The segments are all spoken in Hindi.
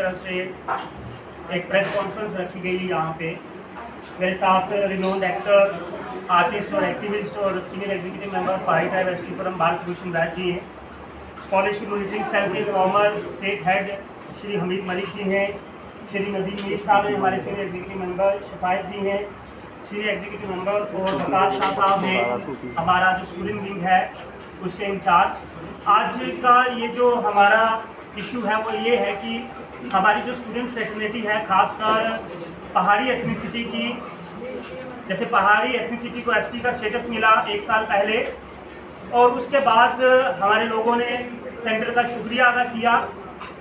तरफ से एक प्रेस कॉन्फ्रेंस रखी गई है यहाँ पे। मेरे साथ रिनोन्ड एक्टर, आर्टिस्ट और एक्टिविस्ट और senior executive member Pahari tribe ST forum Bharat Bhushan Raj ji हैं। स्कॉलरशिप मॉनिटरिंग सेल के former state head Shri Hamid Malik ji हैं। श्री नदीम मीर साहब हैं, हमारे senior executive member Shafayat ji हैं, सीनियर एग्जीक्यूटिव मेंबर, और वकार शाह साहब हैं, हमारा जो स्टूडेंट विंग है उसके इंचार्ज। आज का ये जो हमारा इशू है वो ये है कि हमारी जो स्टूडेंट फ्रेटर्निटी है, खासकर पहाड़ी एथनिसिटी की, जैसे पहाड़ी एथनिसिटी को एसटी का स्टेटस मिला 1 साल पहले, और उसके बाद हमारे लोगों ने सेंटर का शुक्रिया अदा किया,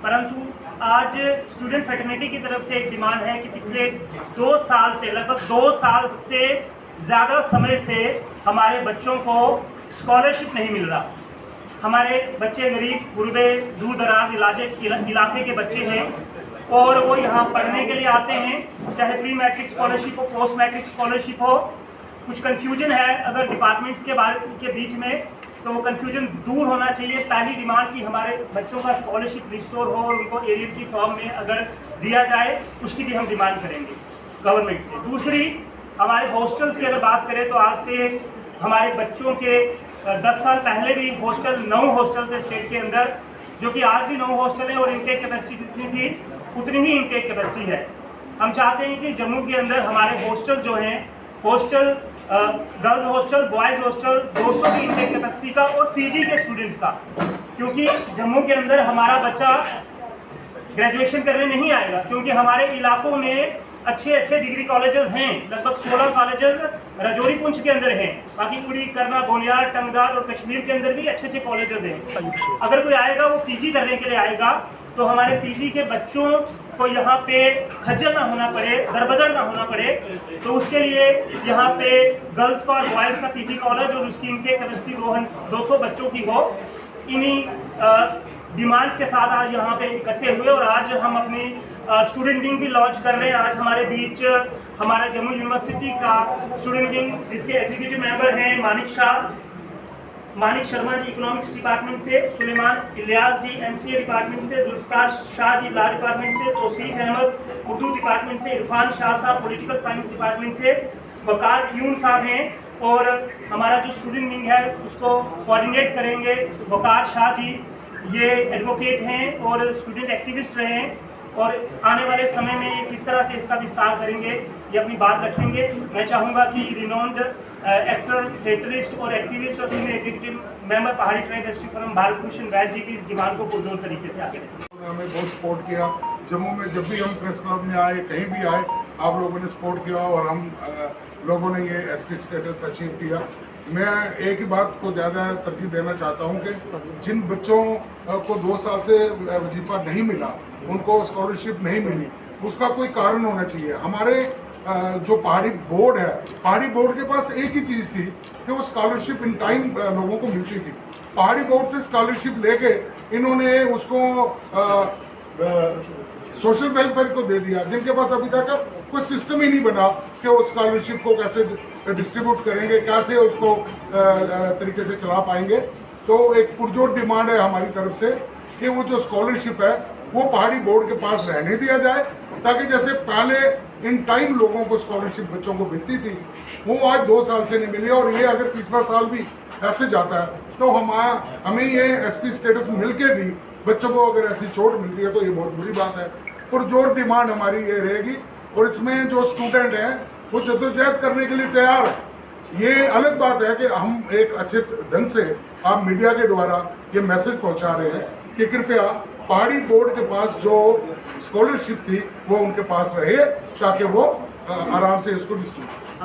परंतु आज स्टूडेंट फ्रेटर्निटी की तरफ से एक डिमांड है कि पिछले 2 साल से, लगभग 2 साल से ज़्यादा समय से हमारे बच्चों को स्कॉलरशिप नहीं मिल रहा। हमारे बच्चे गरीब गुरबे दूर दराज इलाके के बच्चे हैं और वो यहाँ पढ़ने के लिए आते हैं, चाहे प्री मैट्रिक स्कॉलरशिप हो, पोस्ट मैट्रिक स्कॉलरशिप हो। कुछ कन्फ्यूजन है अगर डिपार्टमेंट्स के बीच में, तो वो कन्फ्यूजन दूर होना चाहिए। पहली डिमांड कि हमारे बच्चों का स्कॉलरशिप रिस्टोर हो और उनको एरियर की फॉर्म में अगर दिया जाए, उसकी भी हम डिमांड करेंगे गवर्नमेंट से। दूसरी, हमारे हॉस्टल्स की अगर बात करें तो आज से हमारे बच्चों के 10 साल पहले भी 9 हॉस्टल थे स्टेट के अंदर, जो कि आज भी 9 हॉस्टल हैं और इनटेक कैपेसिटी जितनी थी उतनी ही इनटेक कैपेसिटी है। हम चाहते हैं कि जम्मू के अंदर हमारे हॉस्टल जो हैं, hostel girls hostel, boys hostel 200 की इनटेक कैपेसिटी का, और पीजी के स्टूडेंट्स का, क्योंकि जम्मू के अंदर हमारा बच्चा ग्रेजुएशन करने नहीं आएगा, क्योंकि हमारे इलाकों में अच्छे डिग्री कॉलेजेस हैं। लगभग 16 कॉलेजेस राजौरी पुंछ के अंदर हैं, बाकी कुड़ी, करना, बोनियार, टंगदार और कश्मीर के अंदर भी अच्छे कॉलेजेस हैं। अगर कोई आएगा वो पीजी करने के लिए आएगा, तो हमारे पीजी के बच्चों को यहाँ पे खज्जल ना होना पड़े, दरबदर ना होना पड़े, तो उसके लिए यहाँ पे गर्ल्स का और बॉयज़ का पीजी कॉलेज और उसकी इनटेक कैपेसिटी 200 बच्चों की हो। इन्हीं डिमांड्स के साथ आज यहाँ पे इकट्ठे हुए और आज हम अपनी स्टूडेंट विंग भी लॉन्च कर रहे हैं। आज हमारे बीच हमारा जम्मू यूनिवर्सिटी का स्टूडेंट विंग, जिसके एग्जीक्यूटिव मेंबर हैं मानिक शर्मा जी इकोनॉमिक्स डिपार्टमेंट से, सुलेमान इलियास जी एमसीए डिपार्टमेंट से, जुल्फकार शाह जी लॉ डिपार्टमेंट से, तौसीफ अहमद उर्दू डिपार्टमेंट से, इरफान शाह साहब पॉलिटिकल साइंस डिपार्टमेंट से, वकार क्यून साहब हैं, और हमारा जो स्टूडेंट विंग है उसको कोऑर्डिनेट करेंगे वकार शाह जी। ये एडवोकेट हैं और स्टूडेंट एक्टिविस्ट रहे हैं, और आने वाले समय में किस तरह से इसका विस्तार करेंगे ये अपनी बात रखेंगे। मैं चाहूँगा कि रिनोन्ड एक्टर, थिएटरिस्ट और एक्टिविस्ट और senior executive member Pahari tribe ST forum Bharat Bhushan Raj ji की इस डिमांड को पुरजोर तरीके से आगे रखें। हमें बहुत सपोर्ट किया। जम्मू में जब भी हम प्रेस क्लब में आए, कहीं भी आए, आप लोगों ने सपोर्ट किया और हम लोगों ने ये एसटी स्टेटस अचीव किया। मैं एक ही बात को ज़्यादा तरजीह देना चाहता हूँ कि जिन बच्चों को 2 साल से वजीफा नहीं मिला, उनको स्कॉलरशिप नहीं मिली, उसका कोई कारण होना चाहिए। हमारे जो पहाड़ी बोर्ड है, पहाड़ी बोर्ड के पास एक ही चीज़ थी कि वो स्कॉलरशिप इन टाइम लोगों को मिलती थी। पहाड़ी बोर्ड से स्कॉलरशिप लेके इन्होंने उसको सोशल वेलफेयर को दे दिया, जिनके पास अभी तक कोई सिस्टम ही नहीं बना कि वो स्कॉलरशिप को कैसे डिस्ट्रीब्यूट करेंगे, कैसे उसको तरीके से चला पाएंगे। तो एक पुरजोर डिमांड है हमारी तरफ से कि वो जो स्कॉलरशिप है वो पहाड़ी बोर्ड के पास रहने दिया जाए, ताकि जैसे पहले इन टाइम लोगों को स्कॉलरशिप बच्चों को मिलती थी, वो आज 2 साल से नहीं मिली, और ये अगर तीसरा साल भी ऐसे जाता है तो हमें ये एसटी स्टेटस मिलके भी बच्चों को अगर ऐसी चोट मिलती है तो ये बहुत बुरी बात है। पुरजोर डिमांड हमारी ये रहेगी, और इसमें जो स्टूडेंट हैं वो जद्दोजहद करने के लिए तैयार है। ये अलग बात है कि हम एक अच्छे ढंग से आप मीडिया के द्वारा ये मैसेज पहुंचा रहे हैं कि कृपया पहाड़ी बोर्ड के पास जो स्कॉलरशिप थी वो उनके पास रहे, ताकि वो आराम से इसको डिस्ट्रीब्यूट